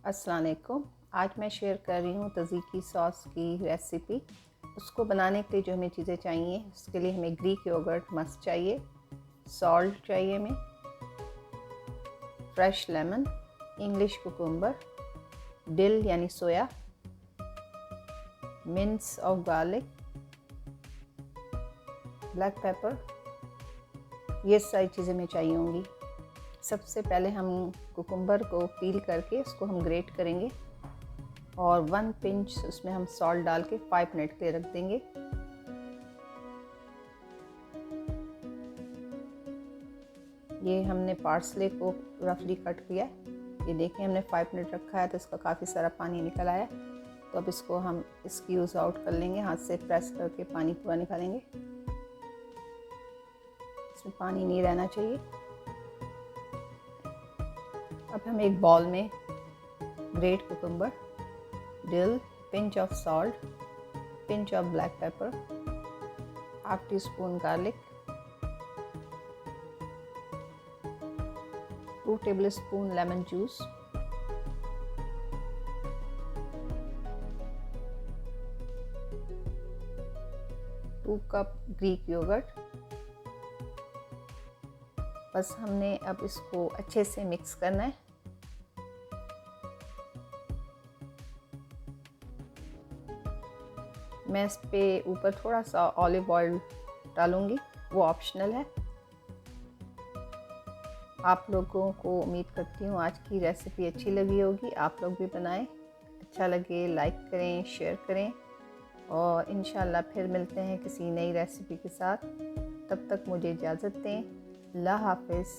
अस्सलाम वालेकुम। आज मैं शेयर कर रही हूँ तज़ीकी सॉस की रेसिपी। उसको बनाने के लिए जो हमें चीज़ें चाहिए, उसके लिए हमें ग्रीक योगर्ट मस्ट चाहिए, सॉल्ट चाहिए, हमें fresh lemon, English cucumber, dill यानी सोया, mince of garlic, black pepper, ये सारी चीज़ें हमें चाहिए होंगी। सबसे पहले हम कुकुम्बर को पील करके उसको हम ग्रेट करेंगे और 1 पिंच उसमें हम सॉल्ट डाल के 5 मिनट के लिए रख देंगे। ये हमने पार्सले को रफली कट किया है। ये देखें, हमने 5 मिनट रखा है तो इसका काफ़ी सारा पानी निकल आया। तो अब इसको हम स्क्यूज़ आउट कर लेंगे, हाथ से प्रेस करके पानी पूरा निकालेंगे। इसमें पानी नहीं रहना चाहिए। अब हम एक बाउल में grate cucumber, dill, pinch of salt, pinch of black pepper, half teaspoon garlic, 2 tablespoon lemon juice, two cup Greek yoghurt. बस हमने अब इसको अच्छे से मिक्स करना है। मैं इस पे ऊपर थोड़ा सा ऑलिव ऑयल डालूंगी, वो ऑप्शनल है। आप लोगों को उम्मीद करती हूँ आज की रेसिपी अच्छी लगी होगी। आप लोग भी बनाएं, अच्छा लगे लाइक करें, शेयर करें और इंशाल्लाह फिर मिलते हैं किसी नई रेसिपी के साथ। तब तक मुझे इजाज़त दें। अल्लाह हाफ़िज़।